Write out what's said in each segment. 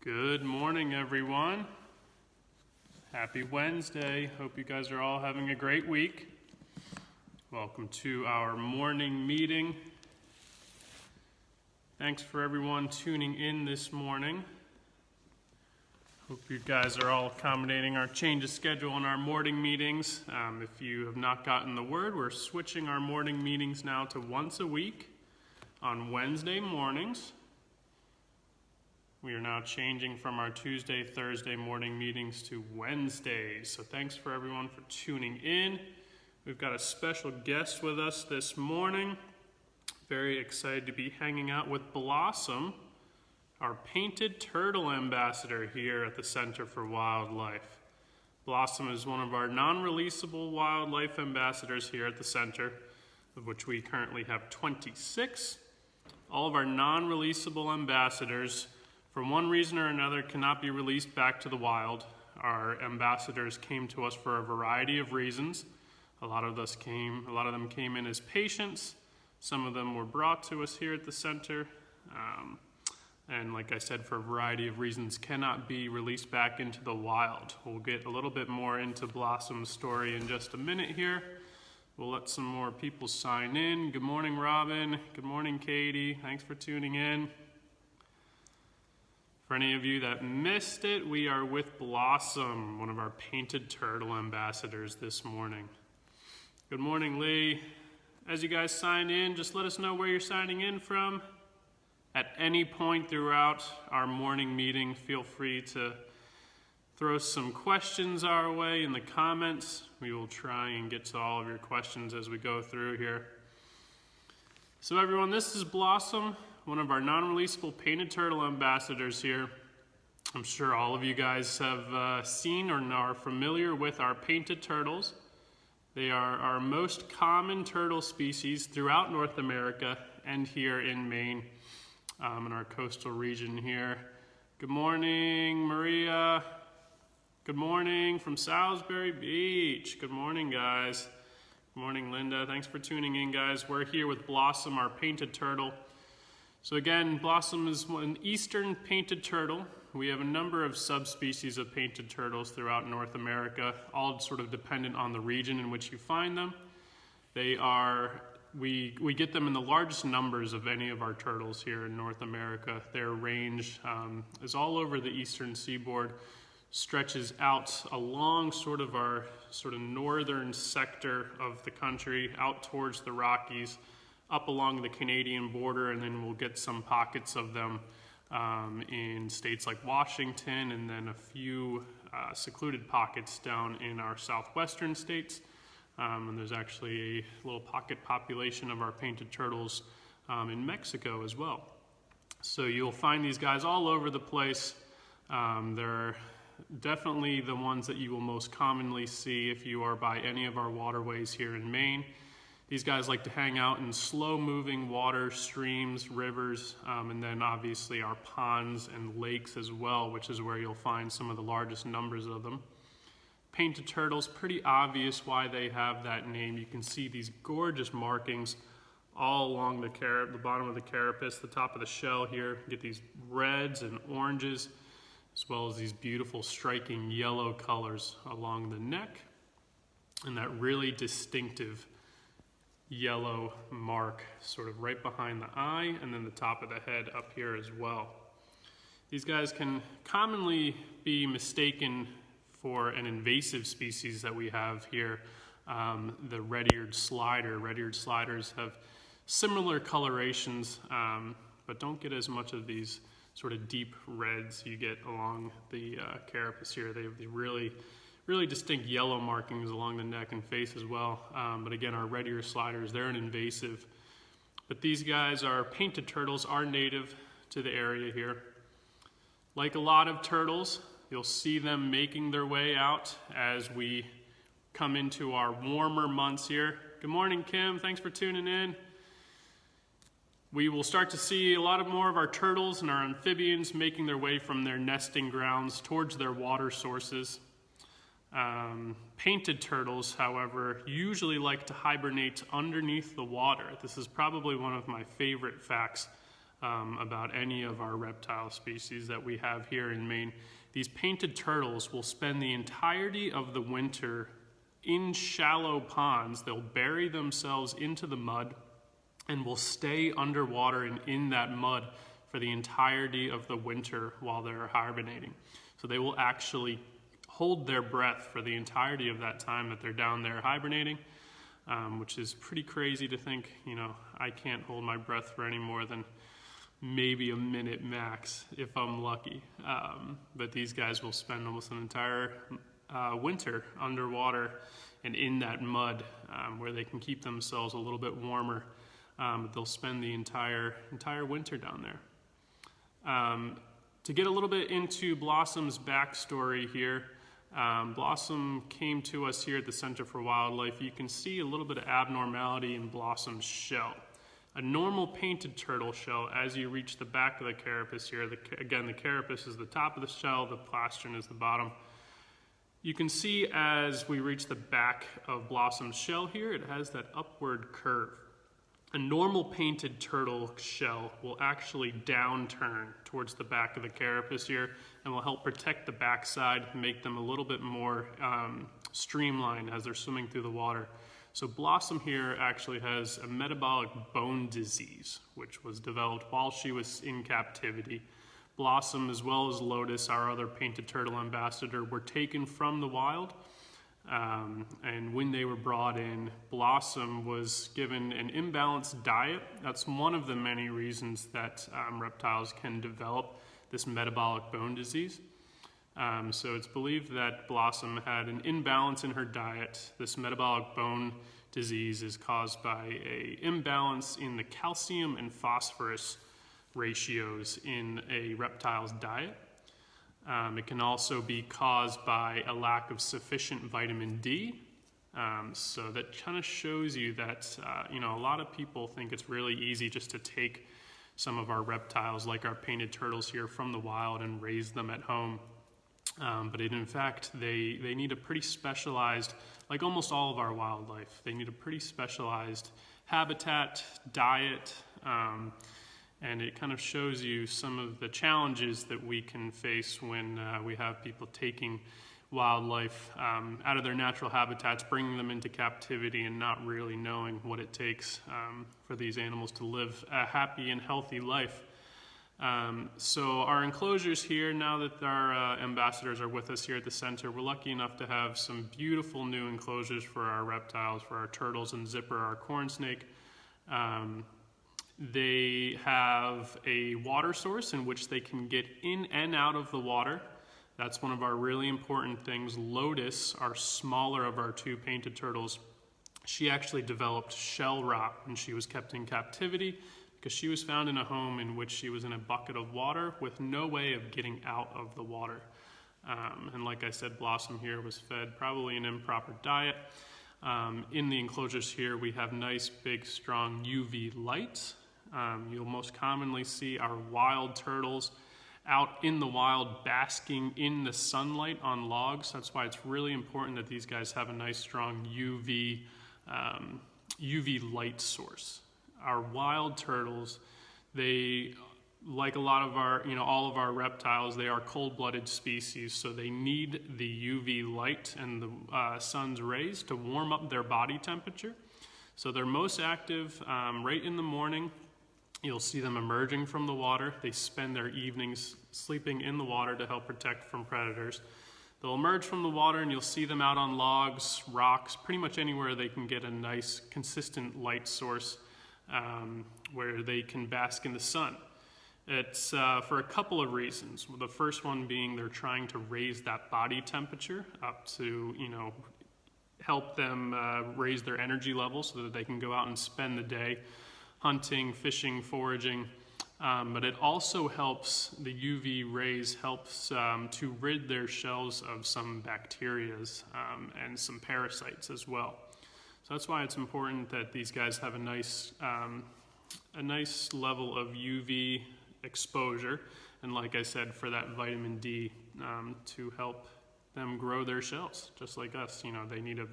Good morning, everyone. Happy Wednesday. Hope you guys are all having a great week. Welcome to our morning meeting. Thanks for everyone tuning in this morning. Hope you guys are all accommodating our change of schedule in our morning meetings. If you have not gotten the word, we're switching our morning meetings now to once a week on Wednesday mornings. We are now changing from our Tuesday, Thursday morning meetings to Wednesdays. So thanks for everyone for tuning in. We've got a special guest with us this morning. Very excited to be hanging out with Blossom, our painted turtle ambassador here at the Center for Wildlife. Blossom is one of our non-releasable wildlife ambassadors here at the center, of which we currently have 26. All of our non-releasable ambassadors, for one reason or another, cannot be released back to the wild. Our ambassadors came to us for a variety of reasons. A lot of them came in as patients. Some of them were brought to us here at the center. And like I said, for a variety of reasons, cannot be released back into the wild. We'll get a little bit more into Blossom's story in just a minute here. We'll let some more people sign in. Good morning, Robin. Good morning, Katie. Thanks for tuning in. For any of you that missed it, we are with Blossom, one of our painted turtle ambassadors this morning. Good morning, Lee. As you guys sign in, just let us know where you're signing in from. At any point throughout our morning meeting, feel free to throw some questions our way in the comments. We will try and get to all of your questions as we go through here. So everyone, this is Blossom, one of our non-releasable painted turtle ambassadors here. I'm sure all of you guys have seen or are familiar with our painted turtles. They are our most common turtle species throughout North America and here in Maine, in our coastal region here. Good morning, Maria. Good morning from Salisbury Beach. Good morning, guys. Good morning, Linda. Thanks for tuning in, guys. We're here with Blossom, our painted turtle. So again, Blossom is an eastern painted turtle. We have a number of subspecies of painted turtles throughout North America, all sort of dependent on the region in which you find them. We get them in the largest numbers of any of our turtles here in North America. Their range is all over the eastern seaboard, stretches out along our northern sector of the country, out towards the Rockies, up along the Canadian border, and then we'll get some pockets of them in states like Washington, and then a few secluded pockets down in our southwestern states. And there's actually a little pocket population of our painted turtles in Mexico as well. So you'll find these guys all over the place. They're definitely the ones that you will most commonly see if you are by any of our waterways here in Maine. These guys like to hang out in slow-moving water, streams, rivers, and then obviously our ponds and lakes as well, which is where you'll find some of the largest numbers of them. Painted turtles, pretty obvious why they have that name. You can see these gorgeous markings all along the bottom of the carapace, the top of the shell here. You get these reds and oranges, as well as these beautiful striking yellow colors along the neck, and that really distinctive yellow mark sort of right behind the eye, and then the top of the head up here as well. These guys can commonly be mistaken for an invasive species that we have here, the red-eared slider. Red-eared sliders have similar colorations, but don't get as much of these sort of deep reds you get along the carapace here. They have the really distinct yellow markings along the neck and face as well. But again, our red-eared sliders, they're an invasive. But these guys, our painted turtles, are native to the area here. Like a lot of turtles, you'll see them making their way out as we come into our warmer months here. Good morning, Kim. Thanks for tuning in. We will start to see a lot more of our turtles and our amphibians making their way from their nesting grounds towards their water sources. Painted turtles, however, usually like to hibernate underneath the water. This is probably one of my favorite facts about any of our reptile species that we have here in Maine. These painted turtles will spend the entirety of the winter in shallow ponds. They'll bury themselves into the mud and will stay underwater and in that mud for the entirety of the winter while they're hibernating. So they will actually hold their breath for the entirety of that time that they're down there hibernating, which is pretty crazy to think. You know, I can't hold my breath for any more than maybe a minute max if I'm lucky. But these guys will spend almost an entire winter underwater and in that mud where they can keep themselves a little bit warmer. But they'll spend the entire winter down there. To get a little bit into Blossom's backstory here, Blossom came to us here at the Center for Wildlife. You can see a little bit of abnormality in Blossom's shell. A normal painted turtle shell, as you reach the back of the carapace here, again, the carapace is the top of the shell, the plastron is the bottom. You can see as we reach the back of Blossom's shell here, it has that upward curve. A normal painted turtle shell will actually downturn towards the back of the carapace here and will help protect the backside, make them a little bit more streamlined as they're swimming through the water. So Blossom here actually has a metabolic bone disease, which was developed while she was in captivity. Blossom, as well as Lotus, our other painted turtle ambassador, were taken from the wild. And when they were brought in, Blossom was given an imbalanced diet. That's one of the many reasons that reptiles can develop this metabolic bone disease. So it's believed that Blossom had an imbalance in her diet. This metabolic bone disease is caused by an imbalance in the calcium and phosphorus ratios in a reptile's diet. It can also be caused by a lack of sufficient vitamin D. So that kind of shows you that, a lot of people think it's really easy just to take some of our reptiles, like our painted turtles here, from the wild and raise them at home. But in fact, they need a pretty specialized, like almost all of our wildlife, they need a pretty specialized habitat, diet, and it kind of shows you some of the challenges that we can face when we have people taking wildlife out of their natural habitats, bringing them into captivity, and not really knowing what it takes for these animals to live a happy and healthy life. So our enclosures here, now that our ambassadors are with us here at the center, we're lucky enough to have some beautiful new enclosures for our reptiles, for our turtles and Zipper, our corn snake. They have a water source in which they can get in and out of the water. That's one of our really important things. Lotus, our smaller of our two painted turtles, she actually developed shell rot when she was kept in captivity because she was found in a home in which she was in a bucket of water with no way of getting out of the water. And like I said, Blossom here was fed probably an improper diet. In the enclosures here, we have nice, big, strong UV lights. You'll most commonly see our wild turtles out in the wild basking in the sunlight on logs. That's why it's really important that these guys have a nice, strong UV light source. Our wild turtles, they, like a lot of our, all of our reptiles, they are cold-blooded species, so they need the UV light and the sun's rays to warm up their body temperature. So they're most active right in the morning. You'll see them emerging from the water. They spend their evenings sleeping in the water to help protect from predators. They'll emerge from the water and you'll see them out on logs, rocks, pretty much anywhere they can get a nice, consistent light source where they can bask in the sun. It's for a couple of reasons. The first one being they're trying to raise that body temperature up to, help them raise their energy level so that they can go out and spend the day hunting, fishing, foraging, but it also helps, the UV rays helps to rid their shells of some bacterias and some parasites as well. So that's why it's important that these guys have a nice level of UV exposure, and like I said, for that vitamin D to help them grow their shells, just like us. They need a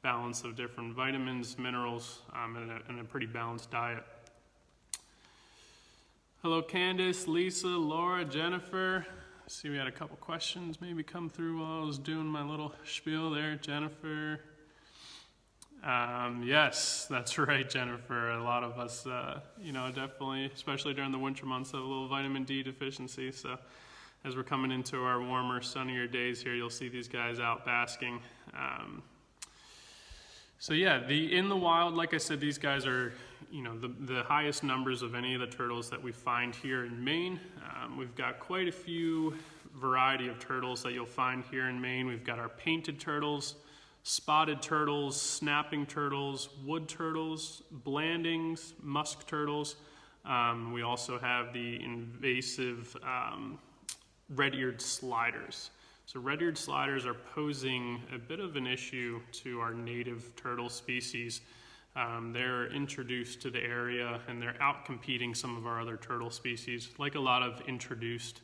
balance of different vitamins, minerals, and a pretty balanced diet. Hello, Candace, Lisa, Laura, Jennifer. I see we had a couple questions maybe come through while I was doing my little spiel there. Jennifer. Yes, that's right, Jennifer. A lot of us, definitely, especially during the winter months, have a little vitamin D deficiency. So as we're coming into our warmer, sunnier days here, you'll see these guys out basking. In the wild, like I said, these guys are, the highest numbers of any of the turtles that we find here in Maine. We've got quite a few variety of turtles that you'll find here in Maine. We've got our painted turtles, spotted turtles, snapping turtles, wood turtles, blandings, musk turtles. We also have the invasive red-eared sliders. So red-eared sliders are posing a bit of an issue to our native turtle species. They're introduced to the area and they're out-competing some of our other turtle species, like a lot of introduced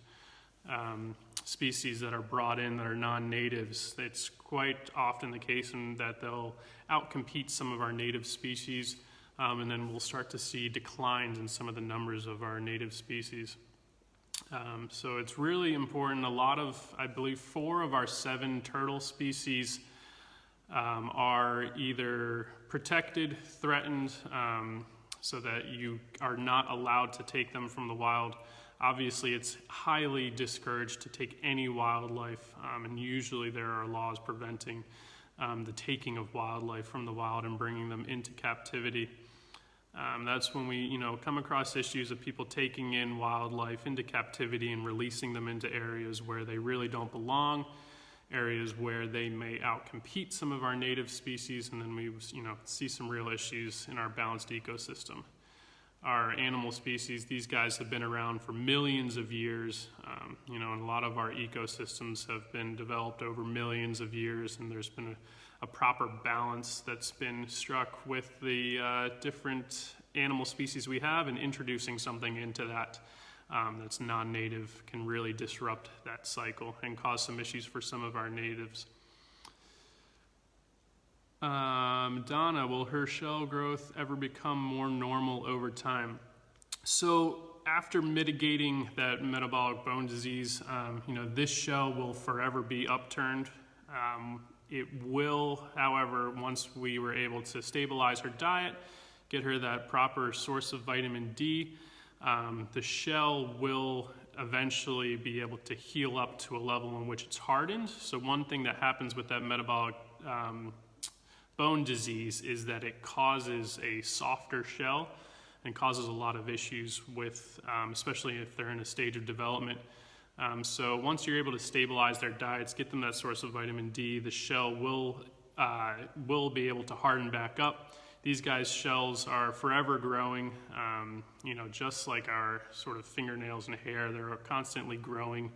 species that are brought in that are non-natives. It's quite often the case in that they'll out-compete some of our native species, and then we'll start to see declines in some of the numbers of our native species. So it's really important. I believe 4 of our 7 turtle species are either protected, threatened, so that you are not allowed to take them from the wild. Obviously, it's highly discouraged to take any wildlife, and usually there are laws preventing the taking of wildlife from the wild and bringing them into captivity. That's when we, come across issues of people taking in wildlife into captivity and releasing them into areas where they really don't belong, areas where they may outcompete some of our native species, and then we, see some real issues in our balanced ecosystem. Our animal species, these guys have been around for millions of years, and a lot of our ecosystems have been developed over millions of years, and there's been a proper balance that's been struck with the different animal species we have, and introducing something into that that's non-native can really disrupt that cycle and cause some issues for some of our natives. Donna, will her shell growth ever become more normal over time? So after mitigating that metabolic bone disease, this shell will forever be upturned. It will, however, once we were able to stabilize her diet, get her that proper source of vitamin D, the shell will eventually be able to heal up to a level in which it's hardened. So one thing that happens with that metabolic bone disease is that it causes a softer shell and causes a lot of issues with, especially if they're in a stage of development. So once you're able to stabilize their diets, get them that source of vitamin D, the shell will be able to harden back up. These guys' shells are forever growing, just like our sort of fingernails and hair. They're constantly growing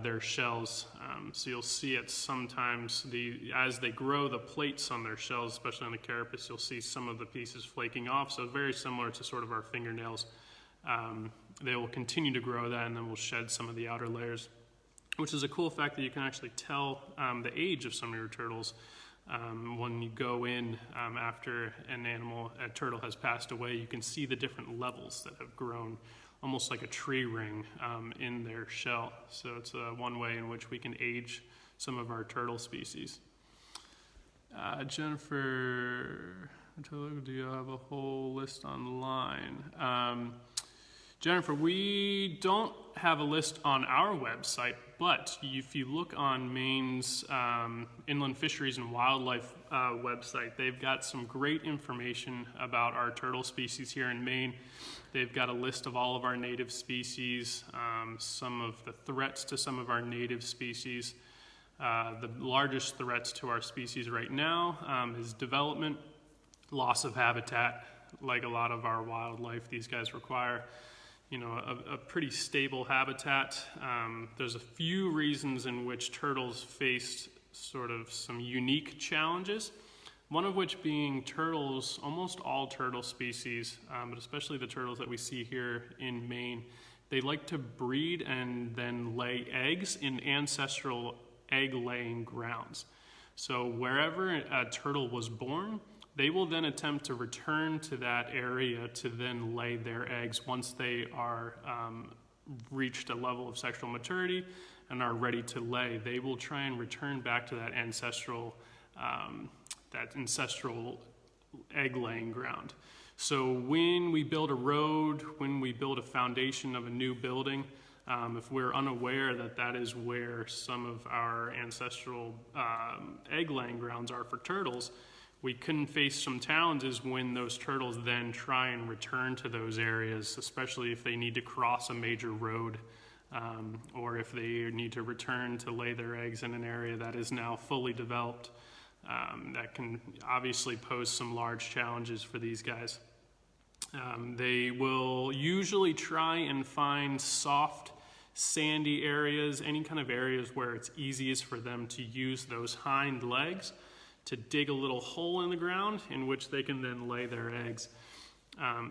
their shells. So you'll see it sometimes, as they grow the plates on their shells, especially on the carapace, you'll see some of the pieces flaking off. So very similar to sort of our fingernails. They will continue to grow that, and then we'll shed some of the outer layers, which is a cool fact that you can actually tell the age of some of your turtles when you go in after a turtle has passed away. You can see the different levels that have grown, almost like a tree ring in their shell. So it's one way in which we can age some of our turtle species. Jennifer, do you have a whole list online? Jennifer, we don't have a list on our website, but if you look on Maine's Inland Fisheries and Wildlife website, they've got some great information about our turtle species here in Maine. They've got a list of all of our native species, some of the threats to some of our native species. The largest threats to our species right now is development, loss of habitat. Like a lot of our wildlife, these guys require a pretty stable habitat. There's a few reasons in which turtles faced sort of some unique challenges, one of which being turtles, almost all turtle species, but especially the turtles that we see here in Maine, they like to breed and then lay eggs in ancestral egg-laying grounds. So wherever a turtle was born, they will then attempt to return to that area to then lay their eggs once they are reached a level of sexual maturity and are ready to lay. They will try and return back to that ancestral egg laying ground. So when we build a road, when we build a foundation of a new building, if we're unaware that that is where some of our ancestral egg laying grounds are for turtles, we can face some challenges when those turtles then try and return to those areas, especially if they need to cross a major road, or if they need to return to lay their eggs in an area that is now fully developed. That can obviously pose some large challenges for these guys. They will usually try and find soft, sandy areas, any kind of areas where it's easiest for them to use those hind legs to dig a little hole in the ground in which they can then lay their eggs.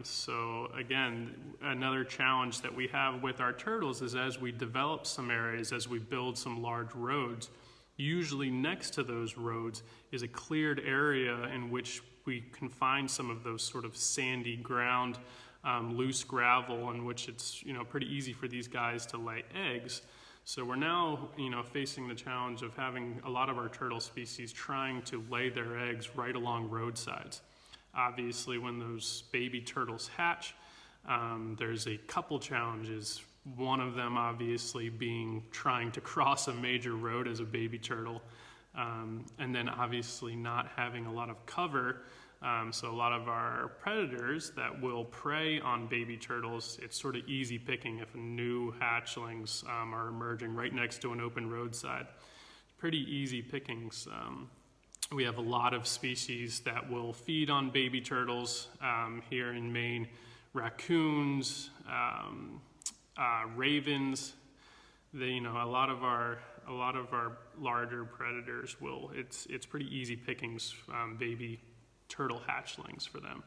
So again, another challenge that we have with our turtles is as we develop some areas, as we build some large roads, usually next to those roads is a cleared area in which we can find some of those sort of sandy ground, loose gravel, in which it's pretty easy for these guys to lay eggs. So we're now facing the challenge of having a lot of our turtle species trying to lay their eggs right along roadsides. Obviously, when those baby turtles hatch, there's a couple challenges. One of them obviously being trying to cross a major road as a baby turtle, and then obviously not having a lot of cover. So a lot of our predators that will prey on baby turtles, it's sort of easy picking if new hatchlings are emerging right next to an open roadside. Pretty easy pickings. We have a lot of species that will feed on baby turtles here in Maine. Raccoons, ravens. A lot of our larger predators will. It's pretty easy pickings, baby turtle hatchlings for them.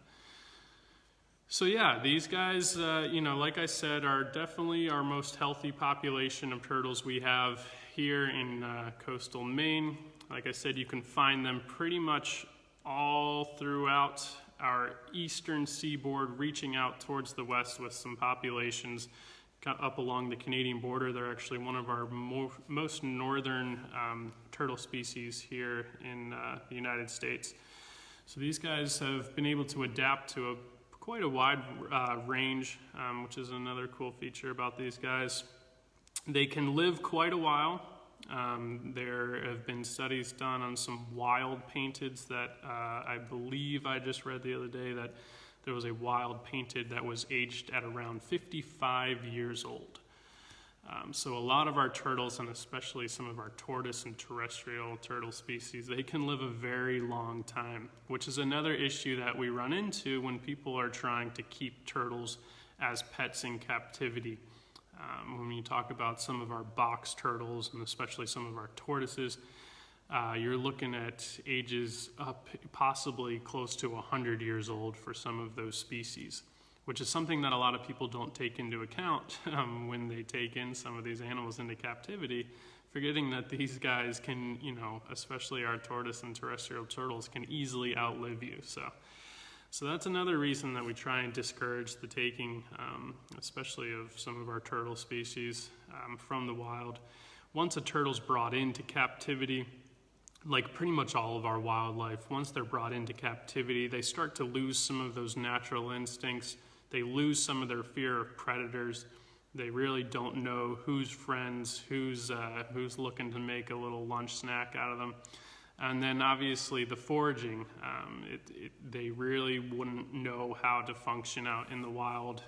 So yeah, these guys, like I said, are definitely our most healthy population of turtles we have here in coastal Maine. Like I said, you can find them pretty much all throughout our eastern seaboard, reaching out towards the west with some populations up along the Canadian border. They're actually one of our most northern turtle species here in the United States. So these guys have been able to adapt to quite a wide range, which is another cool feature about these guys. They can live quite a while. There have been studies done on some wild painteds that I believe I just read the other day that there was a wild painted that was aged at around 55 years old. So a lot of our turtles, and especially some of our tortoise and terrestrial turtle species, they can live a very long time, which is another issue that we run into when people are trying to keep turtles as pets in captivity. When you talk about some of our box turtles, and especially some of our tortoises, you're looking at ages up possibly close to 100 years old for some of those species, which is something that a lot of people don't take into account when they take in some of these animals into captivity, forgetting that these guys can, especially our tortoise and terrestrial turtles, can easily outlive you. So that's another reason that we try and discourage the taking, especially of some of our turtle species from the wild. Once a turtle's brought into captivity, like pretty much all of our wildlife, once they're brought into captivity, they start to lose some of those natural instincts. They lose some of their fear of predators. They really don't know who's friends, who's looking to make a little lunch snack out of them. And then obviously the foraging, they really wouldn't know how to function out in the wild.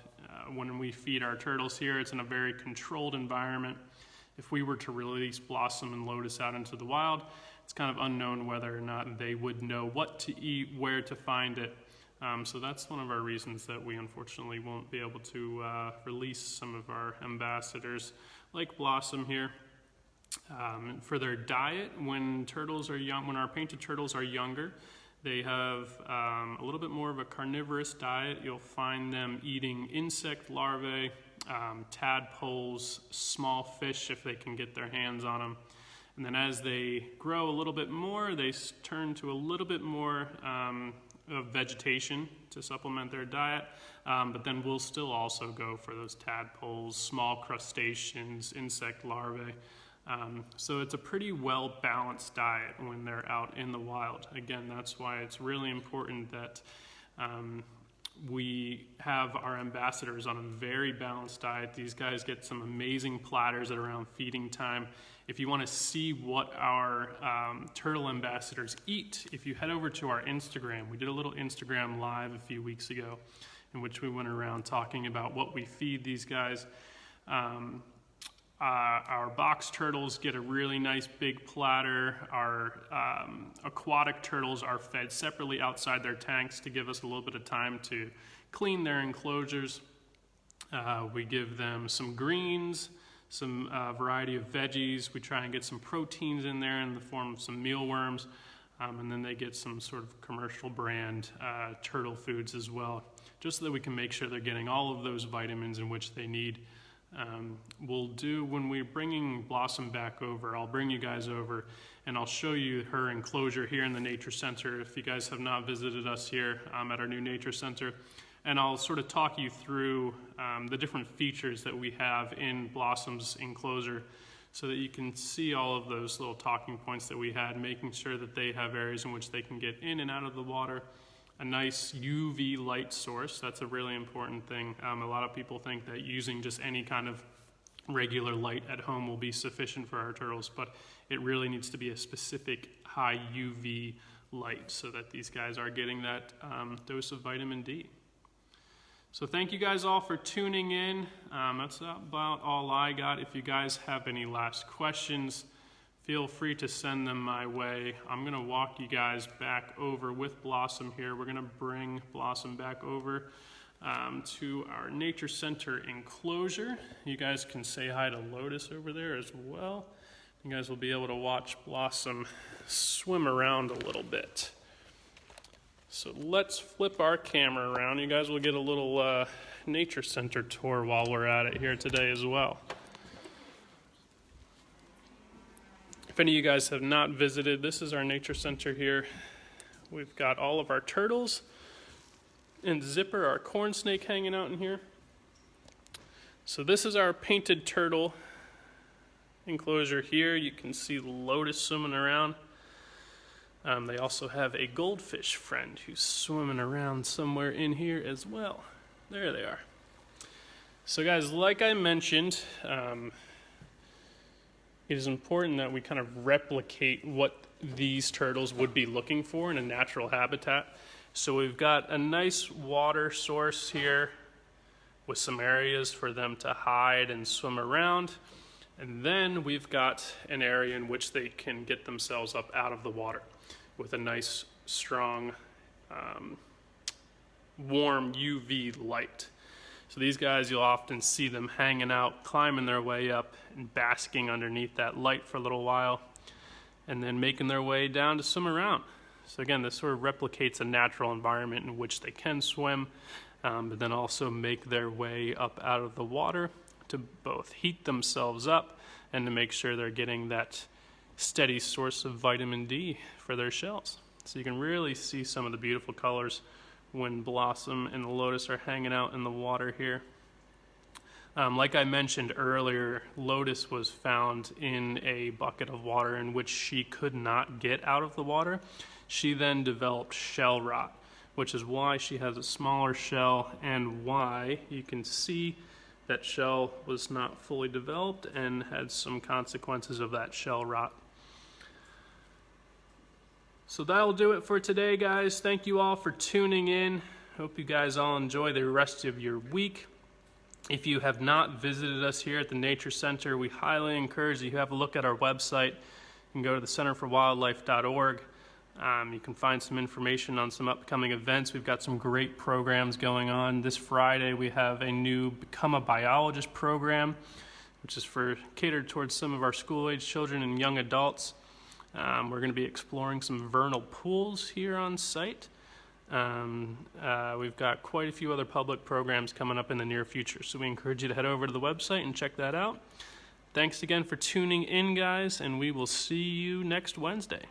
When we feed our turtles here, it's in a very controlled environment. If we were to release Blossom and Lotus out into the wild, it's kind of unknown whether or not they would know what to eat, where to find it. So that's one of our reasons that we unfortunately won't be able to release some of our ambassadors like Blossom here. For their diet, when turtles are young, when our painted turtles are younger, they have a little bit more of a carnivorous diet. You'll find them eating insect larvae, tadpoles, small fish if they can get their hands on them. And then as they grow a little bit more, they turn to a little bit more vegetation to supplement their diet, but then we'll still also go for those tadpoles, small crustaceans, insect larvae. So it's a pretty well-balanced diet when they're out in the wild. Again, that's why it's really important that we have our ambassadors on a very balanced diet. These guys get some amazing platters at around feeding time. If you want to see what our turtle ambassadors eat, if you head over to our Instagram, we did a little Instagram live a few weeks ago in which we went around talking about what we feed these guys. Our box turtles get a really nice big platter. Our aquatic turtles are fed separately outside their tanks to give us a little bit of time to clean their enclosures. We give them some greens, some variety of veggies. We try and get some proteins in there in the form of some mealworms, and then they get some sort of commercial brand turtle foods as well, just so that we can make sure they're getting all of those vitamins in which they need. We'll do, when we're bringing Blossom back over, I'll bring you guys over and I'll show you her enclosure here in the Nature Center if you guys have not visited us here at our new Nature Center. And I'll sort of talk you through the different features that we have in Blossom's enclosure so that you can see all of those little talking points that we had, making sure that they have areas in which they can get in and out of the water. A nice UV light source, that's a really important thing. A lot of people think that using just any kind of regular light at home will be sufficient for our turtles, but it really needs to be a specific high UV light so that these guys are getting that dose of vitamin D. So thank you guys all for tuning in. That's about all I got. If you guys have any last questions, feel free to send them my way. I'm gonna walk you guys back over with Blossom here. We're gonna bring Blossom back over to our Nature Center enclosure. You guys can say hi to Lotus over there as well. You guys will be able to watch Blossom swim around a little bit. So let's flip our camera around. You guys will get a little Nature Center tour while we're at it here today as well. If any of you guys have not visited, this is our Nature Center here. We've got all of our turtles and Zipper, our corn snake, hanging out in here. So this is our painted turtle enclosure here. You can see Lotus swimming around. They also have a goldfish friend who's swimming around somewhere in here as well. There they are. So guys, like I mentioned, it is important that we kind of replicate what these turtles would be looking for in a natural habitat. So we've got a nice water source here with some areas for them to hide and swim around. And then we've got an area in which they can get themselves up out of the water with a nice, strong, warm UV light. So these guys, you'll often see them hanging out, climbing their way up and basking underneath that light for a little while, and then making their way down to swim around. So again, this sort of replicates a natural environment in which they can swim, but then also make their way up out of the water to both heat themselves up and to make sure they're getting that steady source of vitamin D for their shells. So you can really see some of the beautiful colors when Blossom and the Lotus are hanging out in the water here. Like I mentioned earlier, Lotus was found in a bucket of water in which she could not get out of the water. She then developed shell rot, which is why she has a smaller shell and why you can see that shell was not fully developed and had some consequences of that shell rot. So that'll do it for today, guys. Thank you all for tuning in. Hope you guys all enjoy the rest of your week. If you have not visited us here at the Nature Center, we highly encourage you to have a look at our website. You can go to the centerforwildlife.org. You can find some information on some upcoming events. We've got some great programs going on. This Friday we have a new Become a Biologist program, which is catered towards some of our school-age children and young adults. We're going to be exploring some vernal pools here on site. We've got quite a few other public programs coming up in the near future, so we encourage you to head over to the website and check that out. Thanks again for tuning in, guys, and we will see you next Wednesday.